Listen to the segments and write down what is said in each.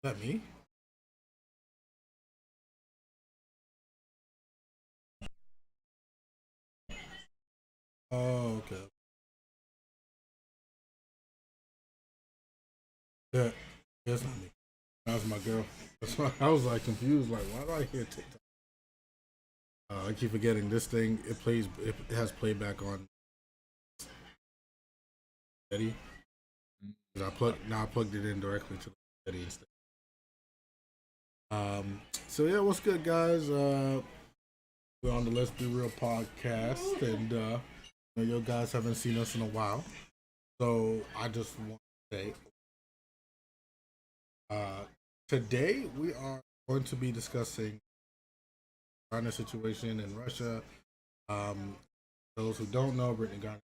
that me? Oh, okay. Yeah, that's not me. That was my girl. That's why I was like confused. Like, why do I hear TikTok? I keep forgetting this thing. It plays. It has playback on Eddie. I plugged it in directly to Eddie instead. So yeah, what's good, guys? We're on the Let's Be Real podcast, and you guys haven't seen us in a while, so I just want to say, uh, today we are going to be discussing the Griner situation in Russia. Um, those who don't know, Brittany Griner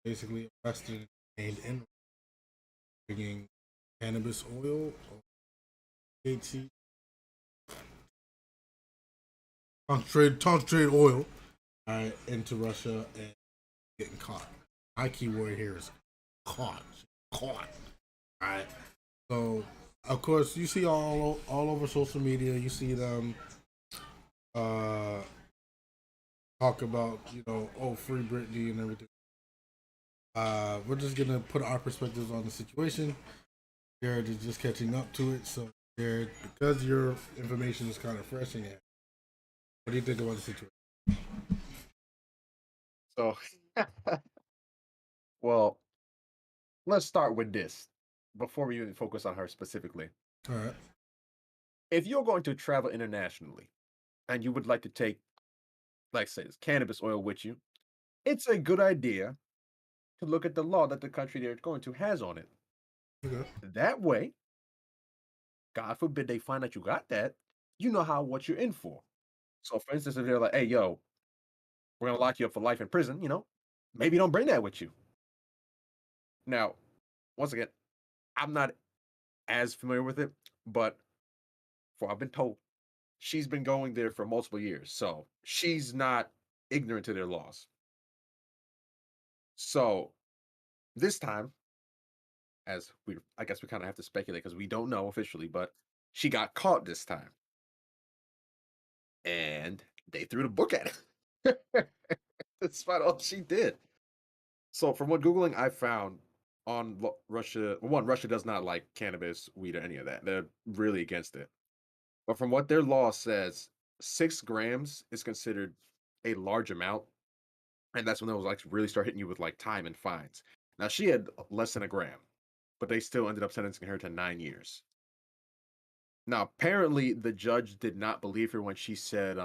basically arrested and in bringing cannabis oil or THC, concentrated oil, into Russia and getting caught. My key word here is caught. Caught. All right. So of course you see all over social media. You see them uh, talk about oh, free Britney and everything. We're just gonna put our perspectives on the situation. Jared is just catching up to it. So Jared, because your information is kind of fresh in it, what do you think about the situation? So, well, let's start with this before we even focus on her specifically. All right. If you're going to travel internationally and you would like to take, like, say, this cannabis oil with you, it's a good idea to look at the law that the country they're going to has on it. Okay. That way, God forbid they find out you got that, you know what you're in for. So, for instance, if they're like, "Hey, yo, we're gonna lock you up for life in prison," maybe don't bring that with you. Now, once again, I'm not as familiar with it, but for I've been told, she's been going there for multiple years, so she's not ignorant to their laws. So this time, I guess we kind of have to speculate because we don't know officially, but she got caught this time, and they threw the book at her. Despite all she did. So from what googling I found on Russia, well, one, Russia does not like cannabis, weed, or any of that. They're really against it. But from what their law says, 6 grams is considered a large amount. And that's when they'll like really start hitting you with like time and fines. Now she had less than a gram, but they still ended up sentencing her to 9 years. Now apparently the judge did not believe her when she said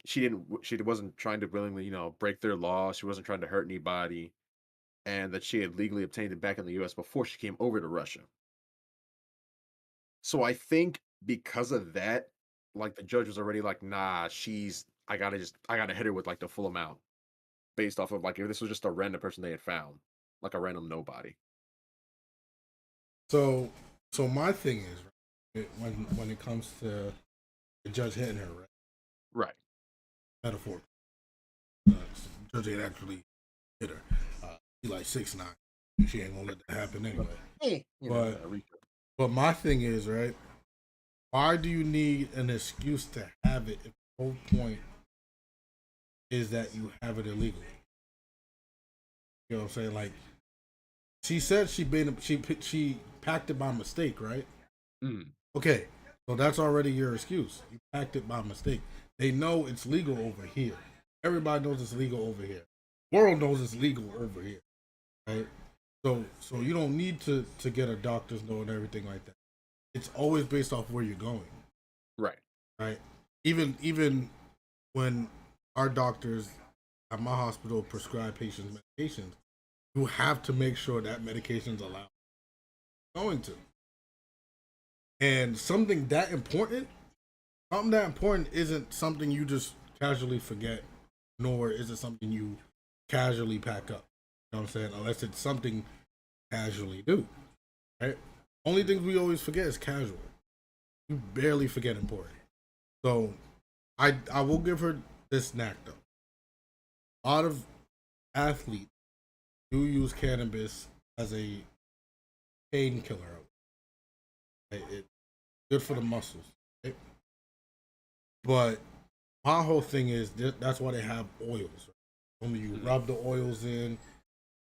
she wasn't trying to willingly, break their law. She wasn't trying to hurt anybody, and that she had legally obtained it back in the US before she came over to Russia. So I think because of that, like the judge was already like, nah, I gotta hit her with like the full amount based off of like if this was just a random person they had found, like a random nobody. So so my thing is right, when it comes to the judge hitting her, right? Right. Metaphor. Judge ain't actually hit her. She like 6'9". She ain't gonna let that happen anyway. But but my thing is right. Why do you need an excuse to have it if the whole point is that you have it illegally? You know what I'm saying? Like she said she packed it by mistake, right? Mm, Okay, so that's already your excuse. You packed it by mistake. They know it's legal over here. Everybody knows it's legal over here. World knows it's legal over here, right? So you don't need to get a doctor's note and everything like that. It's always based off where you're going, right. right? Even when our doctors at my hospital prescribe patients medications, you have to make sure that medication's allowed going to. And something that important isn't something you just casually forget, nor is it something you casually pack up. You know what I'm saying? Unless it's something casually do, right? Only things we always forget is casual. You barely forget important. So I will give her this knack though. A lot of athletes do use cannabis as a painkiller. It's good for the muscles. Right? But my whole thing is that's why they have oils. Right? Only you Mhm. rub the oils in,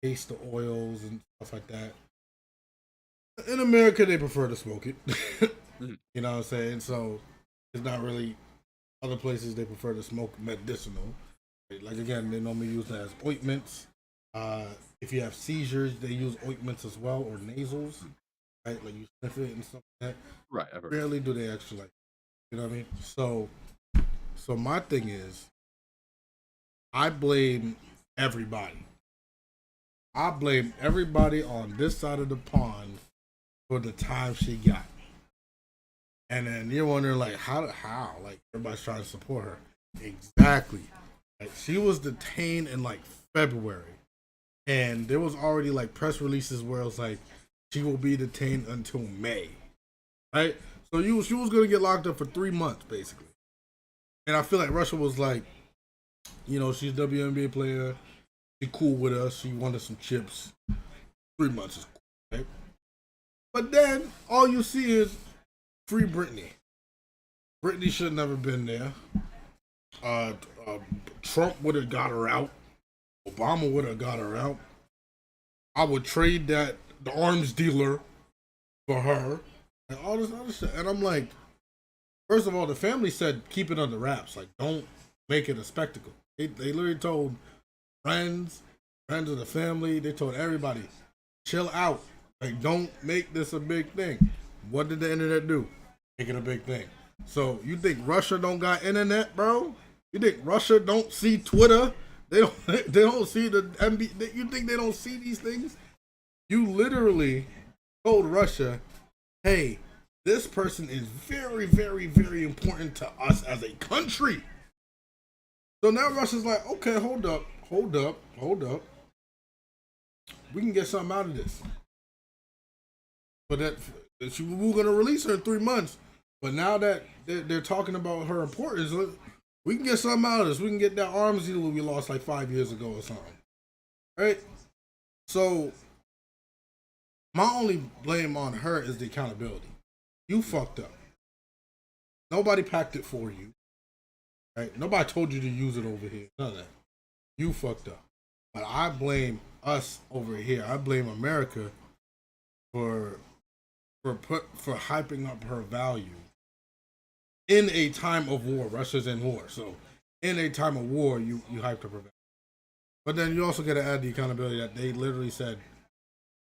taste the oils and stuff like that. In America, they prefer to smoke it. Mhm. You know what I'm saying? So it's not really other places they prefer to smoke medicinal. Like again, they normally use that as ointments. Uh, if you have seizures, they use ointments as well or nasals, right? Like you sniff it and stuff like that. Right, I've heard. Rarely do they actually like, you know what I mean? So my thing is, I blame everybody. I blame everybody on this side of the pond for the time she got. And then you're wondering like how like everybody's trying to support her. Exactly. Like she was detained in like February, and there was already like press releases where it was like she will be detained until May, right? So she was gonna get locked up for 3 months basically, and I feel like Russia was like, she's a WNBA player, she cool with us, she wanted some chips. 3 months is cool, right? But then all you see is free Brittany. Brittany should have never been there. Uh, uh, Trump would have got her out. Obama would have got her out. I would trade the arms dealer for her and all this other shit. And I'm like, first of all, the family said keep it under wraps. Like, don't make it a spectacle. They literally told friends, friends of the family, they told everybody, chill out. Like, don't make this a big thing. What did the internet do? Make it a big thing. So you think Russia don't got internet, bro? You think Russia don't see Twitter? They don't. They don't see the MB. You think they don't see these things? You literally told Russia, "Hey, this person is very, very, very important to us as a country." So now Russia's like, "Okay, hold up, hold up, hold up. We can get something out of this." But we were gonna release her in 3 months. But now that they're talking about her importance, we can get something out of this. We can get that arms deal we lost like 5 years ago or something, right? So my only blame on her is the accountability. You fucked up. Nobody packed it for you, right? Nobody told you to use it over here. None of that. You fucked up. But I blame us over here. I blame America for for hyping up her value in a time of war. Russia's in war, so in a time of war, you hyped up her value. But then you also got to add the accountability that they literally said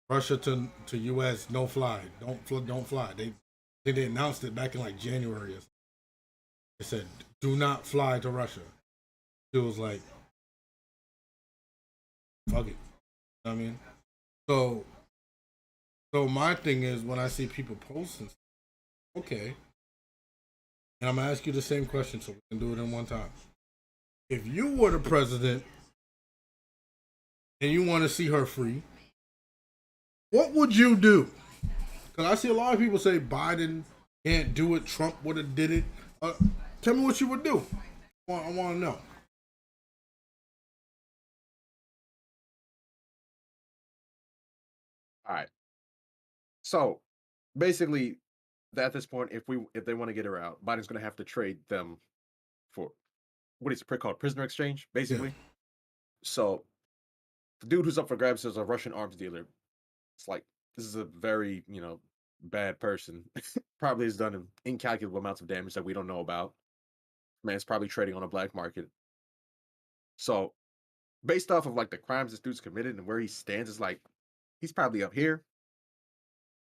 Russia to U.S. no fly, don't fly. They announced it back in like January. They said do not fly to Russia. It was like fuck it. You know what I mean, so my thing is when I see people posting, okay, and I'm gonna ask you the same question so we can do it in one time. If you were the president and you want to see her free, what would you do? Because I see a lot of people say Biden can't do it. Trump would have did it. Uh, Tell me what you would do. I want to know. All right. So basically, at this point, if they want to get her out, Biden's going to have to trade them for what is it called, prisoner exchange, Yeah, basically. So the dude who's up for grabs is a Russian arms dealer. It's like this is a very bad person. Probably has done incalculable amounts of damage that we don't know about. Man's probably trading on a black market. So based off of like the crimes this dude's committed and where he stands, is like he's probably up here.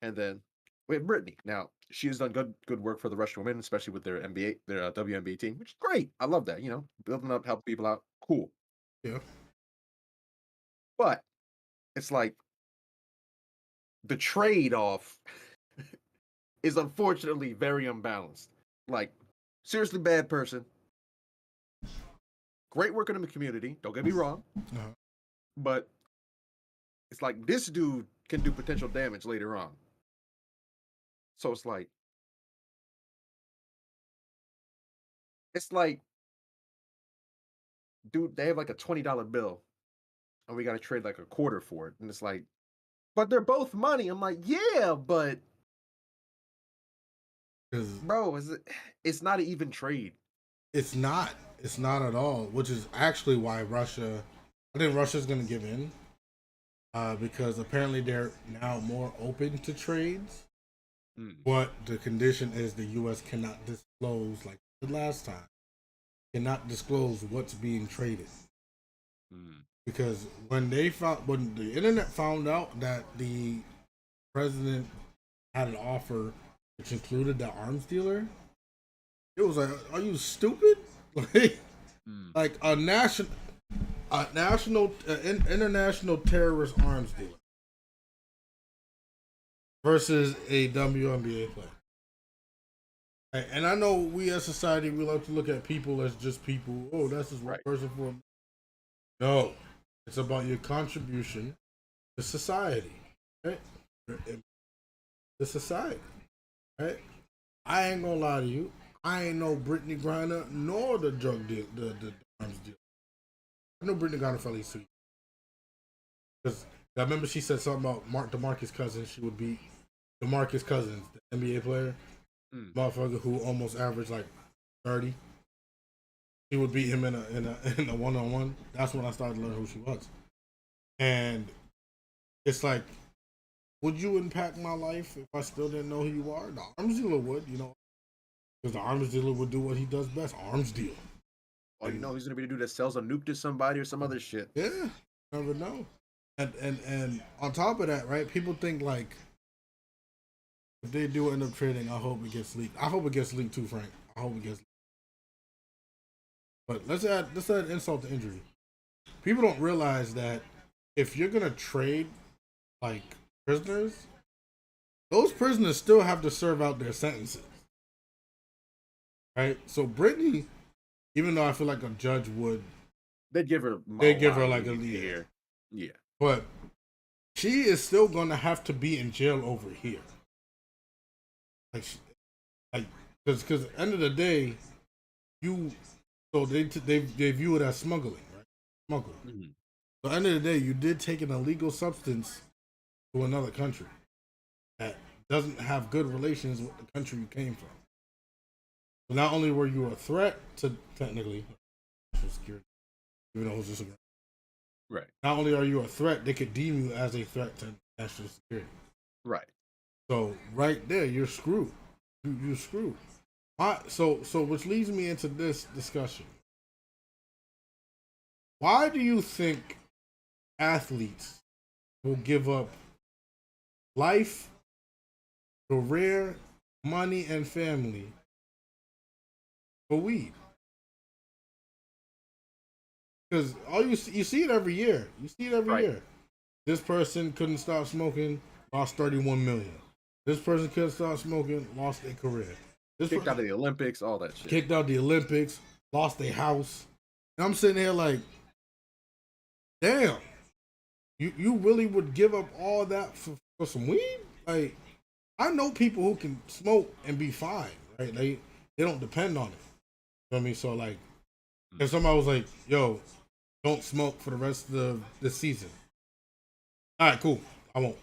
And then we have Brittany. Now she has done good work for the Russian women, especially with their NBA, their WNBA team, which is great. I love that. Building up, helping people out, cool. yeah. But it's like the trade off is unfortunately very unbalanced. Like seriously bad person, great work in the community. Don't get me wrong, Uh-huh. but it's like this dude can do potential damage later on. So it's like, dude, they have like a $20 bill, and we got to trade like a quarter for it, and it's like but they're both money. I'm like, yeah, but because bro, it's not an even trade. it's not. It's not at all. Which is actually why Russia. I think Russia's going to give in because apparently they're now more open to trades. Mm, But the condition is the U.S. cannot disclose, like the last time, cannot disclose what's being traded. mm, Because when the internet found out that the president had an offer which included the arms dealer, it was like, are you stupid? like, mm. like international terrorist arms dealer versus a WNBA player. And I know we as society, we like to look at people as just people. Oh, that's just one Right. person for a. No, it's about your contribution to society, right? The society, right? I ain't gonna lie to you. I ain't no Brittany Griner nor the drug deal, the arms deal. I know Brittany Griner fell asleep because I remember she said something about DeMarcus Cousins. She would beat DeMarcus Cousins, the NBA player, Mm. motherfucker who almost averaged like 30. He would beat him in a 1-on-1. That's when I started to learn who she was. And it's like, would you impact my life if I still didn't know who you are? The arms dealer would, because the arms dealer would do what he does best: arms deal. Oh, you And know he's gonna be the dude that sells a nuke to somebody or some other shit. yeah, never know. And on top of that, right? People think like if they do end up trading, I hope it gets leaked. I hope it gets leaked too, Frank. I hope it gets leaked. But let's add insult to injury. People don't realize that if you're gonna trade like prisoners, those prisoners still have to serve out their sentences, right? So Brittany, even though I feel like a judge would, They'd give her they a give lot her of like a leniency year, here. Yeah. but she is still gonna have to be in jail over here, like, like, because at the end of the day, you, so they view it as smuggling, right? Smuggling. Mm-hmm. So at the end of the day, you did take an illegal substance to another country that doesn't have good relations with the country you came from. So not only were you a threat to technically national security, even though it was just a, Right. not only are you a threat, they could deem you as a threat to national security. Right. So right there, you're screwed. You're screwed. So which leads me into this discussion. Why do you think athletes will give up life, career, money, and family for weed? Because all you see it every year. You see it every Right. year. This person couldn't stop smoking, lost 31 million. This person couldn't stop smoking, lost their career. This Kicked out of the Olympics, all that shit. kicked out the Olympics, lost their house. And I'm sitting here like, damn, you really would give up all that for some weed? Like, I know people who can smoke and be fine, right? They don't depend on it. You know what I mean? So like, if somebody was like, yo, don't smoke for the rest of the season. All right, cool. I won't.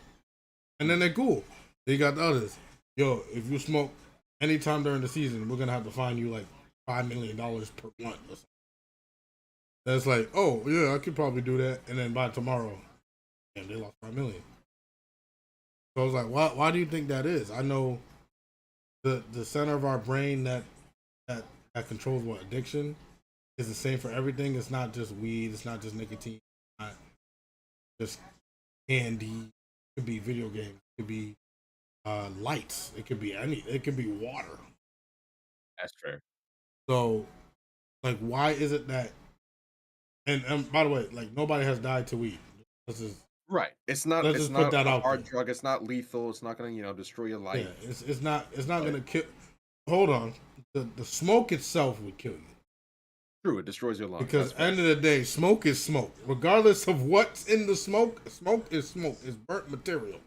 And then they're cool. Then you got the others. Yo, if you smoke anytime during the season, we're gonna have to fine you like $5 million per month or something. That's like, oh yeah, I could probably do that. And then by tomorrow, damn, they lost 5 million. So I was like, why do you think that is? I know the center of our brain that controls what addiction is the same for everything. It's not just weed. It's not just nicotine. It's not just candy. It could be video games. It could be lights. It could be It could be water. That's fair. So, like, why is it that? And by the way, like nobody has died to weed. Let's just Right. It's let's it's just put not that a out hard there. drug. It's not lethal. It's not gonna, destroy your Yeah, life. it's not But gonna kill. Hold on, the smoke itself would kill you true, it destroys your lungs. because That's at fair. the end of the day, smoke is smoke, regardless of what's in the smoke. Smoke is smoke. It's burnt material.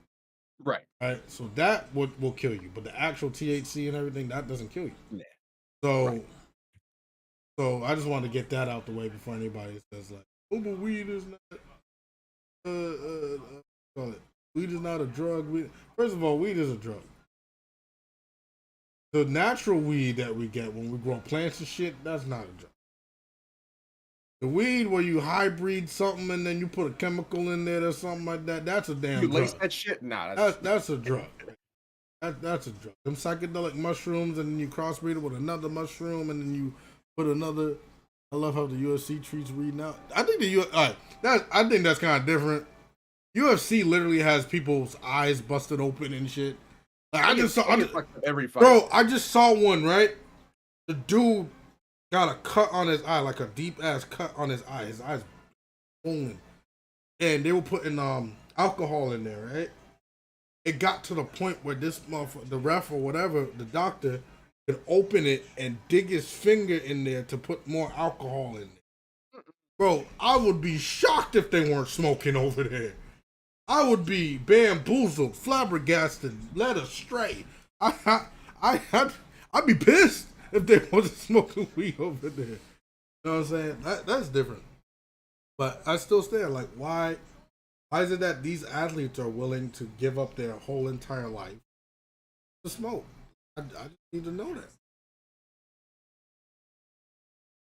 Right. Right, so that will kill you, but the actual THC and everything that doesn't kill you. Yeah. So, Right. so I just want to get that out the way before anybody says like, "Oh, but weed is not call it Weed is not a drug. First of all, weed is a drug. The natural weed that we get when we grow plants and shit, that's not a drug. The weed where you hybrid something and then you put a chemical in there or something like that, that's a damn You drug. lace that shit? Nah, That's a drug. That's a drug. Them psychedelic mushrooms and then you crossbreed it with another mushroom and then you put another. I love how the UFC treats weed now. I think I think that's kind of different. UFC literally has people's eyes busted open and shit. Like I just every fight. Bro, I just saw one, right? The dude got a cut on his eye, like a deep ass cut on his eye. His eyes swollen. And they were putting alcohol in there, right? It got to the point where this motherfucker, the ref or whatever, the doctor, could open it and dig his finger in there to put more alcohol in there. Bro, I would be shocked if they weren't smoking over there. I would be bamboozled, flabbergasted, led astray. I'd be pissed if they wasn't smoking weed over there. You know what I'm saying? That's different. But I still stand like, why is it that these athletes are willing to give up their whole entire life to smoke? I just need to know that.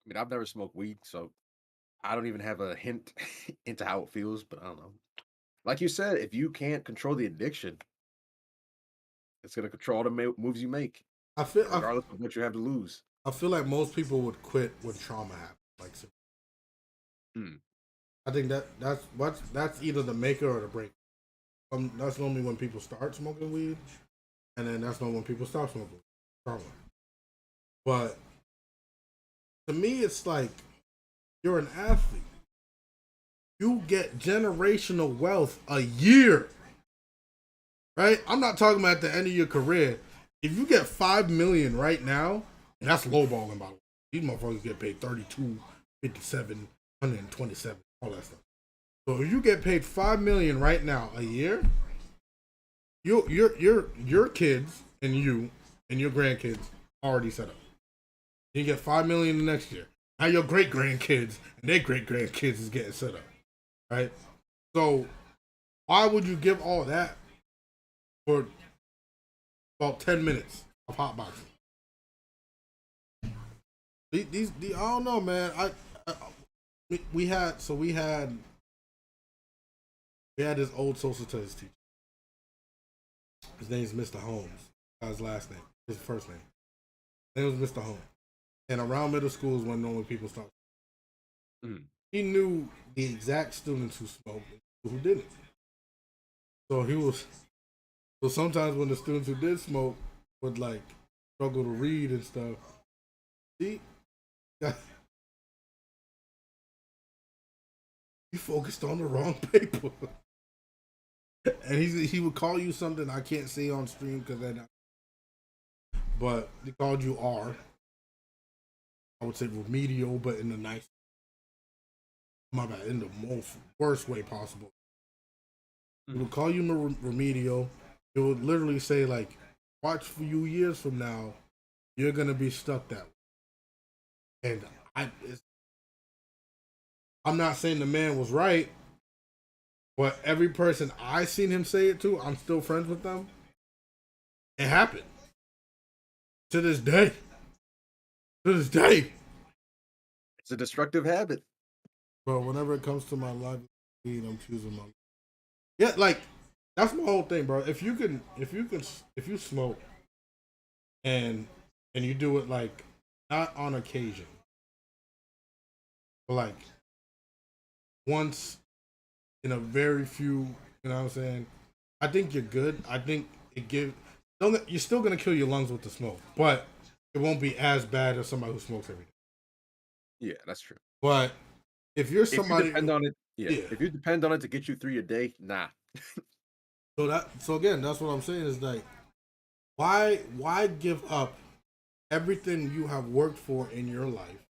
I mean, I've never smoked weed, so I don't even have a hint into how it feels, but I don't know. Like you said, if you can't control the addiction, it's going to control the moves you make, regardless of what you have to lose. I feel like most people would quit when trauma happens. Like, I think that's either the maker or the break. That's normally when people start smoking weed, and then that's not when people stop smoking trauma. But to me, it's like you're an athlete. You get generational wealth a year, right? I'm not talking about at the end of your career. If you get $5 million right now, and that's lowballing, by the way. These motherfuckers get paid 32, 57, 127, all that stuff. So if you get paid $5 million right now a year, your kids and you and your grandkids already set up. You get $5 million the next year. Now your great grandkids and their great grandkids is getting set up. Right? So why would you give all that for about 10 minutes of hotboxing? These I don't know, man. We had this old social studies teacher. His name's Mr. Holmes. That's his last name. His first name. His name was Mr. Holmes. And around middle school is when normally people start. He knew the exact students who smoked and who didn't. So sometimes when the students who did smoke would like struggle to read and stuff, you focused on the wrong paper. And he would call you something I can't say on stream because but he called you R. I would say remedial, but in the nice, my bad, in the most worst way possible. It would call you remedial. It would literally say like, watch for you years from now, you're gonna be stuck that way. And I'm not saying the man was right, but every person I seen him say it to, I'm still friends with them. It happened. To this day. It's a destructive habit. Bro, whenever it comes to my life, I'm choosing my. Yeah, like that's my whole thing, bro. If you smoke, and you do it like not on occasion, but like once in a very few, you know what I'm saying? I think you're good. I think you're still gonna kill your lungs with the smoke, but it won't be as bad as somebody who smokes every day. Yeah, that's true. But if you're somebody, if you depend on it to get you through your day, nah. So again, that's what I'm saying is like, why give up everything you have worked for in your life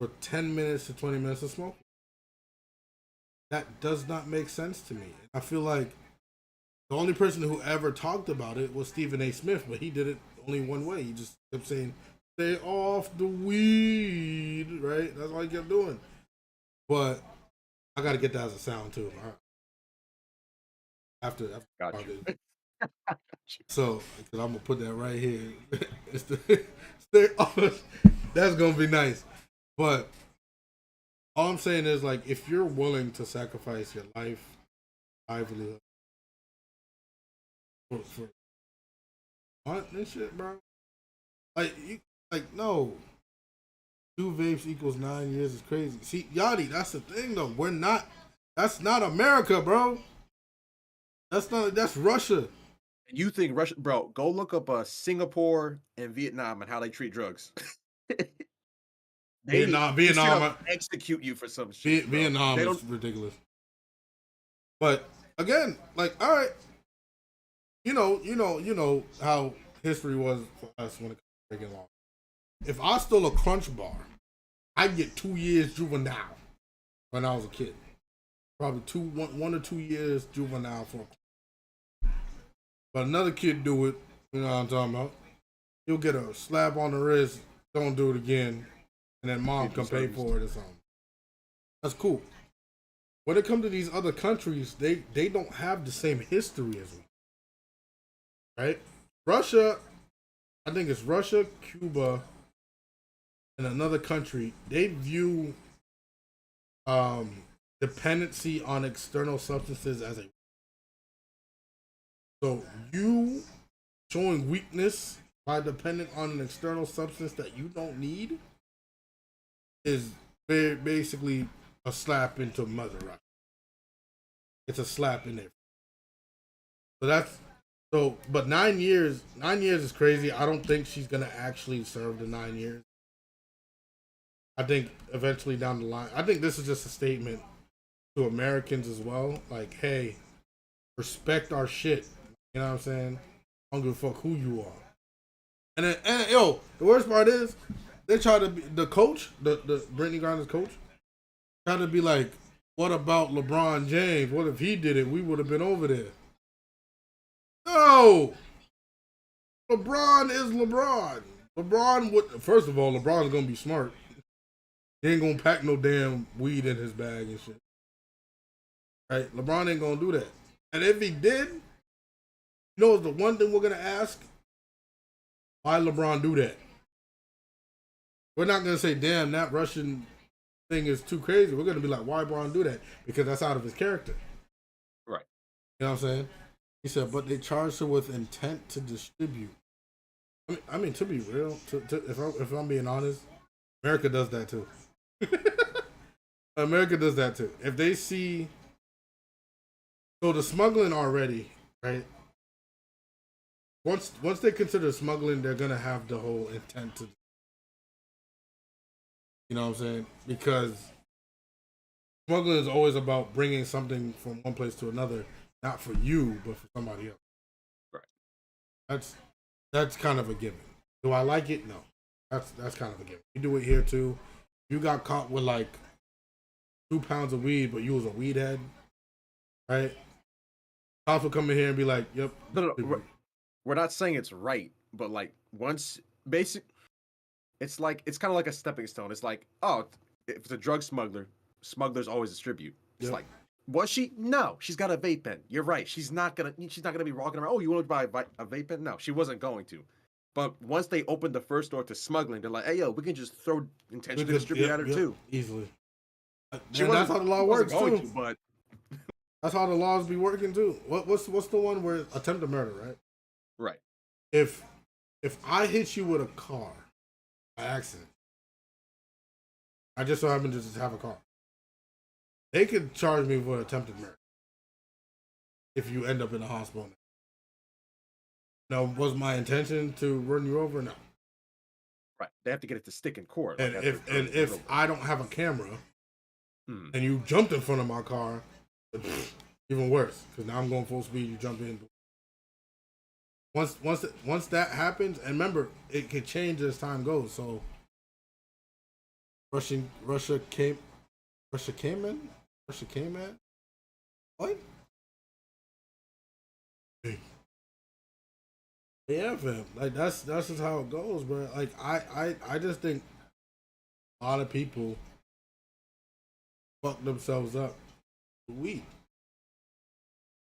for 10 minutes to 20 minutes of smoking? That does not make sense to me. I feel like the only person who ever talked about it was Stephen A. Smith, but he did it only one way. He just kept saying, stay off the weed, right? That's all he kept doing. But I got to get that as a sound too. after Got you. So, because I'm gonna put that right here. It's that's gonna be nice. But all I'm saying is, like, if you're willing to sacrifice your life, livelihood for what and shit, bro, like no, 2 vapes equals 9 years is crazy. See, Yachty, that's the thing though. We're not. That's not America, bro. That's not. That's Russia. You think Russia, bro? Go look up Singapore and Vietnam and how they treat drugs. They straight Vietnam, up execute you for some shit, bro. Vietnam They is don't. ridiculous. But again, like, all right, you know how history was for us when it comes to breaking law. If I stole a Crunch bar, I get 2 years juvenile when I was a kid. Probably 1 or 2 years juvenile for. But another kid do it, you know what I'm talking about. He'll get a slap on the wrist, don't do it again, and then mom can pay for it or something. That's cool. When it comes to these other countries, they don't have the same history as we. Right? Russia, I think it's Russia, Cuba, and another country. They view dependency on external substances as a. So you showing weakness by depending on an external substance that you don't need is basically a slap into Mother Russia. It's a slap in there. So that's so. But 9 years, 9 years is crazy. I don't think she's gonna actually serve the 9 years. I think eventually down the line, I think this is just a statement to Americans as well. Like, hey, respect our shit. You know what I'm saying? I don't give a fuck who you are. And yo, the worst part is they try to be the coach, the Brittany Griner's coach, try to be like, what about LeBron James? What if he did it? We would have been over there. No, LeBron is LeBron. LeBron would first of all, LeBron's gonna be smart. He ain't gonna pack no damn weed in his bag and shit. Right? LeBron ain't gonna do that. And if he did, you know the one thing we're gonna ask? Why LeBron do that? We're not gonna say, damn, that Russian thing is too crazy. We're gonna be like, why LeBron do that? Because that's out of his character. Right. You know what I'm saying? He said, but they charged her with intent to distribute. I mean to be real, if I'm being honest, America does that too. America does that too. If they see, so the smuggling already, right? Once they consider smuggling, they're gonna have the whole intent to. You know what I'm saying? Because smuggling is always about bringing something from one place to another, not for you, but for somebody else. Right. That's kind of a given. Do I like it? No. That's kind of a given. You do it here too. You got caught with like 2 pounds of weed, but you was a weed head, right? Cops will come in here and be like, "Yep." No. We're not saying it's right, but like once basic, it's kind of like a stepping stone. It's like, oh, if it's a drug smuggler, smugglers always distribute. It's like, was she? No, she's got a vape pen. You're right. She's not gonna be walking around. Oh, you want to buy a vape pen? No, she wasn't going to. But once they opened the first door to smuggling, they're like, hey, yo, we can just throw intention to distribute at her too. Easily. That's how the law works too. But that's how the laws be working too. What's the one where attempted murder, right? Right. If I hit you with a car by accident, I just so happen to just have a car, they could charge me for attempted murder if you end up in the hospital. Now, was my intention to run you over? No. Right. They have to get it to stick in court. And if I don't have a camera and you jumped in front of my car, even worse, because now I'm going full speed. You jump in. Once that happens, and remember, it could change as time goes. So Russia came in. What? Yeah, fam. Like that's just how it goes, bro. Like I just think a lot of people fuck themselves up with weed.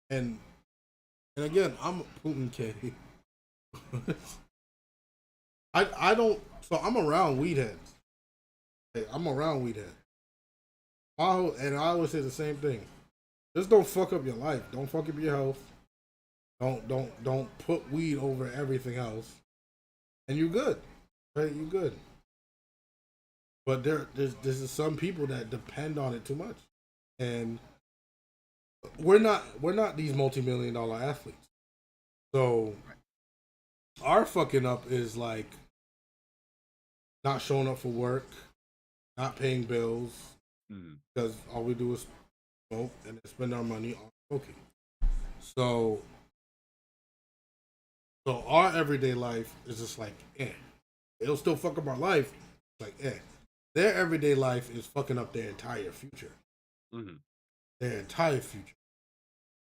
And And again, I'm a Putin K. I don't. So I'm around weed heads. Hey, I'm around weed heads. And I always say the same thing. Just don't fuck up your life. Don't fuck up your health. Don't put weed over everything else, and you're good. Right? You're good. But there's some people that depend on it too much, and we're not these multi-million-dollar athletes. So our fucking up is like not showing up for work, not paying bills, because all we do is smoke and spend our money on smoking. So our everyday life is just like, it'll still fuck up our life. Like, their everyday life is fucking up their entire future. Their entire future.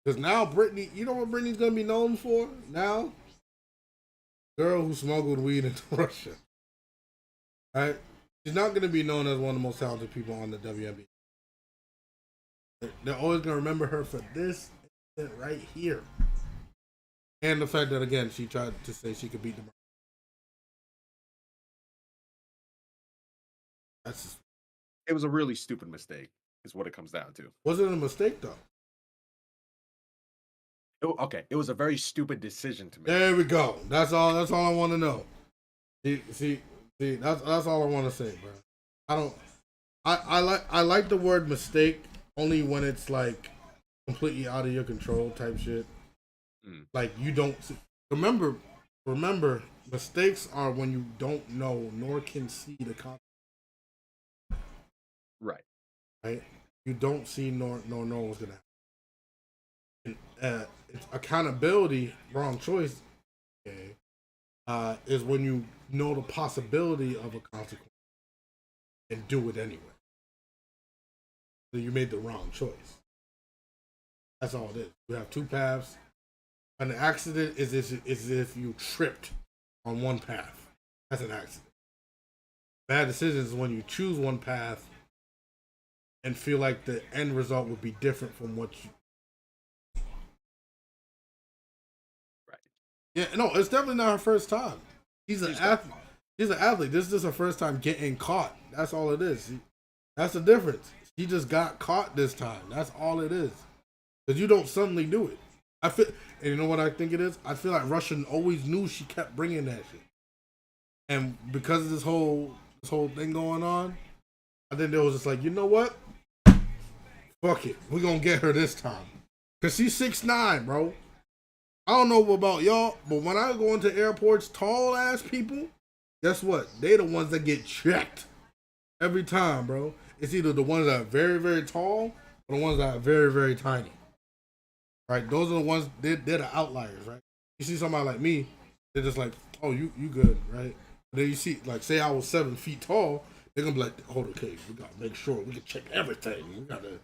Because now Brittany, you know what Brittany's gonna be known for now? Girl who smuggled weed into Russia. Right? She's not gonna be known as one of the most talented people on the WNBA. They're always gonna remember her for this right here. And the fact that again she tried to say she could beat the It was a really stupid mistake, is what it comes down to. Was it a mistake though? Okay, it was a very stupid decision to make. There we go. That's all I want to know. See, that's all I want to say, bro. I like the word mistake only when it's like completely out of your control type shit. Like you don't see, remember, mistakes are when you don't know nor can see the consequence. Right. You don't see nor know what's gonna happen. And, it's accountability, wrong choice. Okay, is when you know the possibility of a consequence and do it anyway. So you made the wrong choice. That's all it is. You have two paths. An accident is if you tripped on one path. That's an accident. Bad decisions is when you choose one path and feel like the end result would be different from what you. Right. Yeah, no, it's definitely not her first time. She's an athlete. She's an athlete. This is just her first time getting caught. That's all it is. That's the difference. She just got caught this time. That's all it is. Because you don't suddenly do it. And you know what I think it is? I feel like Russia always knew she kept bringing that shit. And because of this whole thing going on, I think they was just like, you know what? Fuck it. We're going to get her this time. Because she's 6'9", bro. I don't know about y'all, but when I go into airports, tall ass people, guess what? They the ones that get checked every time, bro. It's either the ones that are very, very tall or the ones that are very, very tiny. Right? Those are the ones, they're the outliers, right? You see somebody like me, they're just like, oh, you good, right? But then you see, like, say I was 7 feet tall, they're gonna be like, hold on, okay, we gotta make sure, we can check everything. We gotta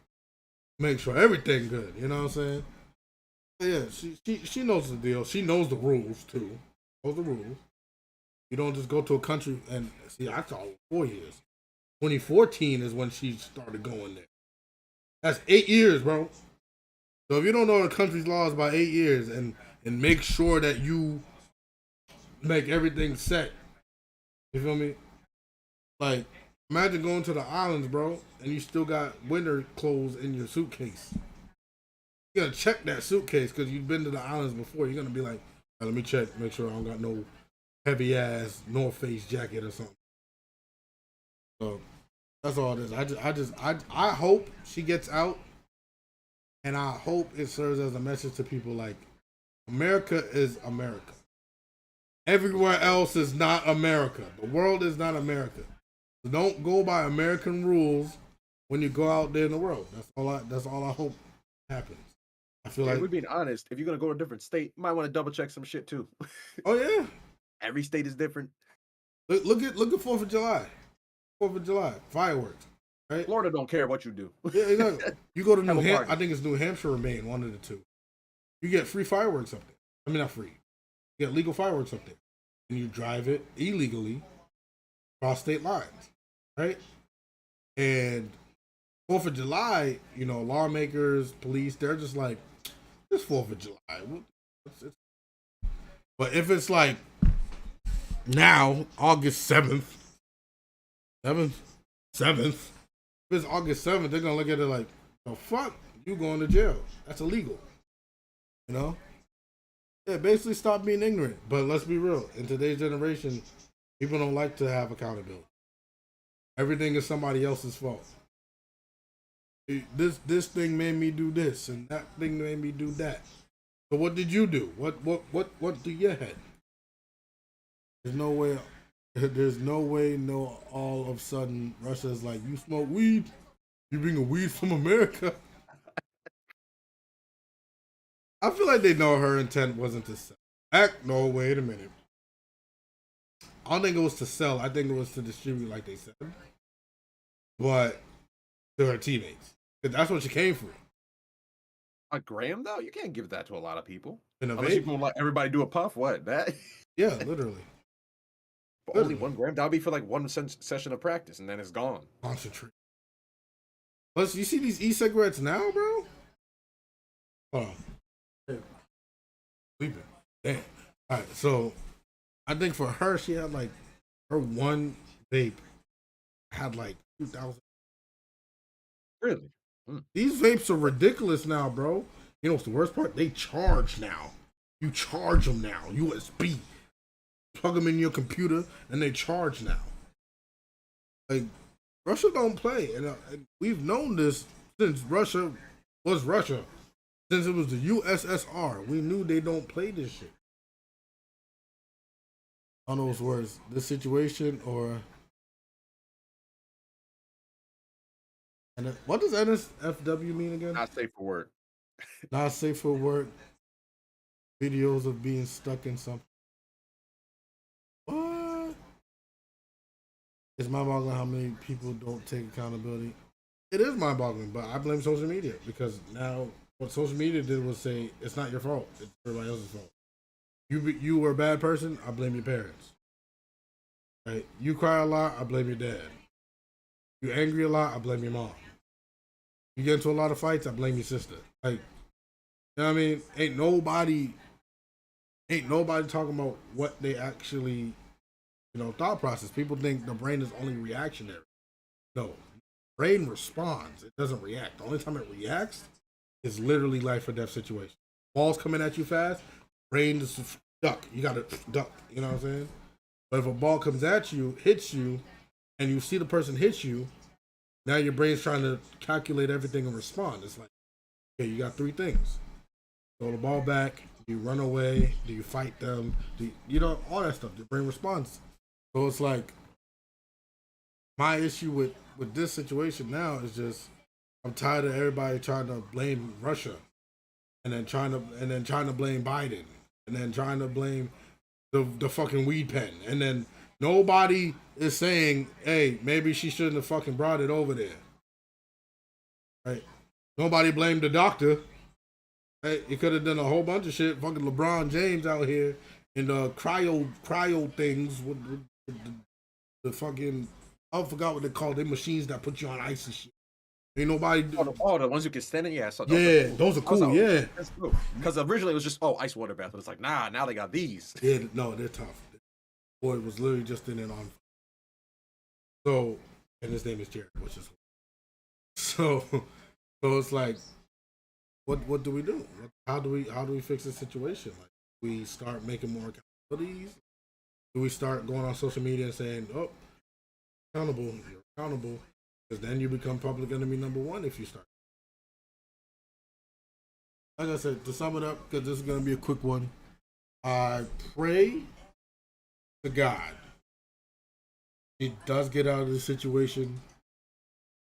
make sure everything good, you know what I'm saying? But yeah, she knows the deal. She knows the rules, too. Knows the rules. You don't just go to a country and, see, I saw 4 years. 2014 is when she started going there. That's 8 years, bro. So if you don't know the country's laws by 8 years and make sure that you make everything set, you feel me? Like, imagine going to the islands, bro, and you still got winter clothes in your suitcase. You gotta check that suitcase because you've been to the islands before. You're gonna be like, let me check, make sure I don't got no heavy ass North Face jacket or something. So that's all it is. I hope she gets out. And I hope it serves as a message to people like, America is America. Everywhere else is not America. The world is not America. So don't go by American rules when you go out there in the world. That's all I hope happens. I feel like, we're being honest, if you're gonna go to a different state, you might want to double check some shit too. Oh yeah. Every state is different. Look at 4th of July. 4th of July. Fireworks. Right? Florida don't care what you do. Yeah, exactly. You go to New Hampshire, I think it's New Hampshire or Maine, one of the two. You get free fireworks up there. I mean, not free. You get legal fireworks up there. And you drive it illegally across state lines. Right? And 4th of July, lawmakers, police, they're just like, it's 4th of July. But if it's like now, August 7th, if it's August 7th, they're gonna look at it like, the fuck, you going to jail. That's illegal. You know? Yeah, basically stop being ignorant. But let's be real. In today's generation, people don't like to have accountability. Everything is somebody else's fault. This thing made me do this, and that thing made me do that. So what did you do? What do your head? There's no way. There's no way. No, all of a sudden Russia's like, you smoke weed. You bring a weed from America. I feel like they know her intent wasn't to sell. No, wait a minute. I don't think it was to sell. I think it was to distribute, like they said. But to her teammates. That's what she came for. A gram, though? You can't give that to a lot of people. In a Unless you vape? can let everybody do a puff. What? That? Yeah, literally. But only 1 gram? That would be for like one session of practice, and then it's gone. Concentrate. Plus, you see these e-cigarettes now, bro? Hold on. Sleeping. Damn. All right, so I think for her, she had like her one vape had like 2,000. Really? These vapes are ridiculous now, bro. You know what's the worst part? They charge now. You charge them now. USB. Plug them in your computer, and they charge now. Like, Russia don't play, and we've known this since Russia was Russia. Since it was the USSR, we knew they don't play this shit. I don't know what's worse, this situation or. And what does NSFW mean again? Not safe for work. Not safe for work. Videos of being stuck in something. What? It's mind-boggling how many people don't take accountability. It is mind-boggling, but I blame social media because now what social media did was say it's not your fault; it's everybody else's fault. You were a bad person. I blame your parents. Right? You cry a lot. I blame your dad. You angry a lot. I blame your mom. You get into a lot of fights. I blame your sister. Like, you know what I mean? Ain't nobody talking about what they actually, thought process. People think the brain is only reactionary. No, brain responds. It doesn't react. The only time it reacts is literally life or death situation. Balls coming at you fast, brain just duck. You gotta duck. You know what I'm saying? But if a ball comes at you, hits you, and you see the person hit you, now your brain's trying to calculate everything and respond. It's like, okay, you got 3 things. Throw the ball back. Do you run away? Do you fight them? All that stuff. The brain responds. So it's like, my issue with this situation now is just, I'm tired of everybody trying to blame Russia, and then trying to blame Biden, and then trying to blame the fucking weed pen, and then nobody is saying, hey, maybe she shouldn't have fucking brought it over there. Right? Nobody blamed the doctor. Right? He could have done a whole bunch of shit. Fucking LeBron James out here in the cryo things with the fucking, I forgot what they call them, machines that put you on ice and shit. Ain't nobody. The ones you can stand in, yeah. Those are cool. Yeah, that's cool. Because originally it was just ice water bath, but it's like now they got these. Yeah, no, they're tough. Boy, it was literally just in it on. So, and his name is Jared, which is so it's like, what do we do? How do we fix this situation? Like, we start making more accountabilities. Do we start going on social media and saying, "Oh, you're accountable," because then you become public enemy number 1 if you start. Like I said, to sum it up, because this is going to be a quick one, I pray to God he does get out of the situation.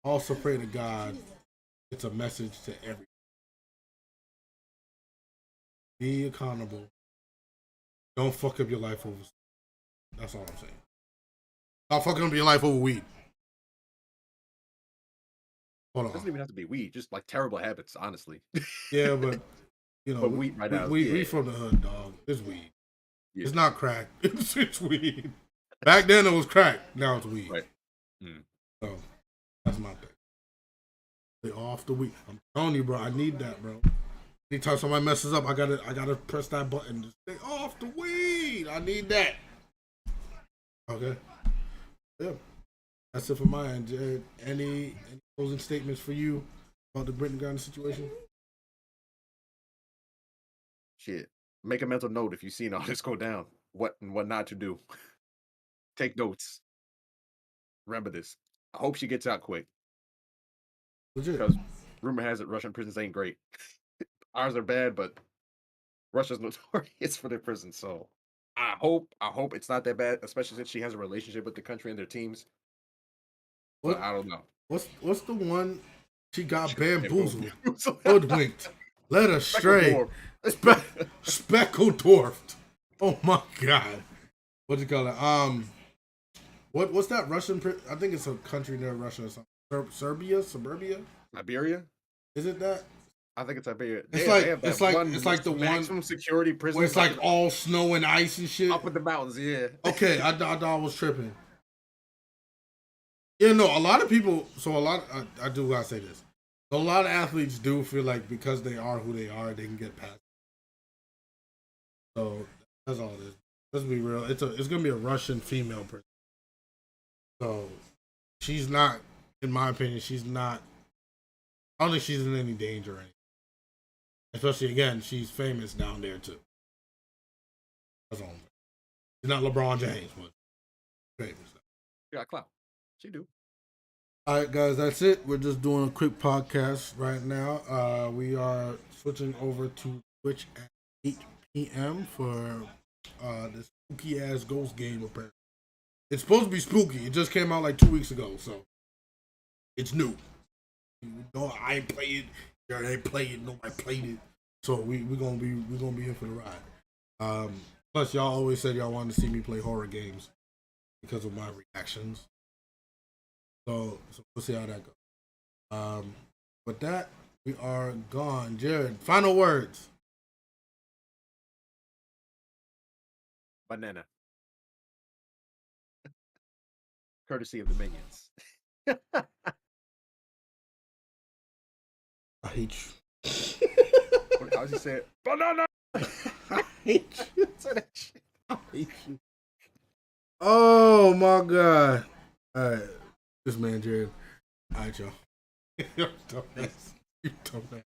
Also pray to God it's a message to everyone. Be accountable. Don't fuck up your life over. That's all I'm saying. Stop fucking up your life over weed. Hold on. It doesn't even have to be weed, just like terrible habits, honestly. Yeah, but but weed right now. We from the hood, dog. It's weed. Yeah. It's not crack. It's weed. Back then it was crack. Now it's weed. Right. So that's my thing. Stay off the weed. I'm telling you, bro. I need that, bro. Anytime somebody messes up, I gotta press that button to stay off the weed. I need that. Okay. Yeah. That's it for my end. Jared, any closing statements for you about the Brittany Griner situation? Shit. Make a mental note if you've seen all this go down. What and what not to do. Take notes. Remember this. I hope she gets out quick. Legit. Because rumor has it Russian prisons ain't great. Ours are bad, but Russia's notorious for their prisons. So I hope it's not that bad, especially since she has a relationship with the country and their teams. But What, I don't know. what's the one she got bamboozled, Bamboozled. hoodwinked, led astray, speckled-dwarfed. Oh my god. What do you call it? What's that Russian? I think it's a country near Russia or something. Serbia, Suburbia. Liberia? Is it that? I think it's Liberia. It's like the maximum one security prison where it's like all snow and ice and shit. up in the mountains. Yeah. Okay, I thought I was tripping. Yeah, no, a lot of people. So I do gotta say this. A lot of athletes do feel like because they are who they are, they can get past. So that's all it is. Let's be real. It's gonna be a Russian female person. So she's not, in my opinion, she's not. I don't think she's in any danger or anything. Especially again, she's famous down there too. That's all. She's not LeBron James, but famous. She got clout. She do. All right, guys, that's it. We're just doing a quick podcast right now. We are switching over to Twitch at 8 p.m. for this spooky ass ghost game. Apparently, it's supposed to be spooky. It just came out like 2 weeks ago, so it's new. No, I ain't played it. Jared ain't played it. Nobody played it. So we're gonna be in for the ride. Plus, y'all always said y'all wanted to see me play horror games because of my reactions. So we'll see how that goes. With that, we are gone. Jared, final words. Banana. Courtesy of the minions. I hate you. How does he say it? Banana! I hate you. Say that shit. I hate you. Oh my god. Alright. This man Jared. Alright, y'all. You dumbass. You dumbass.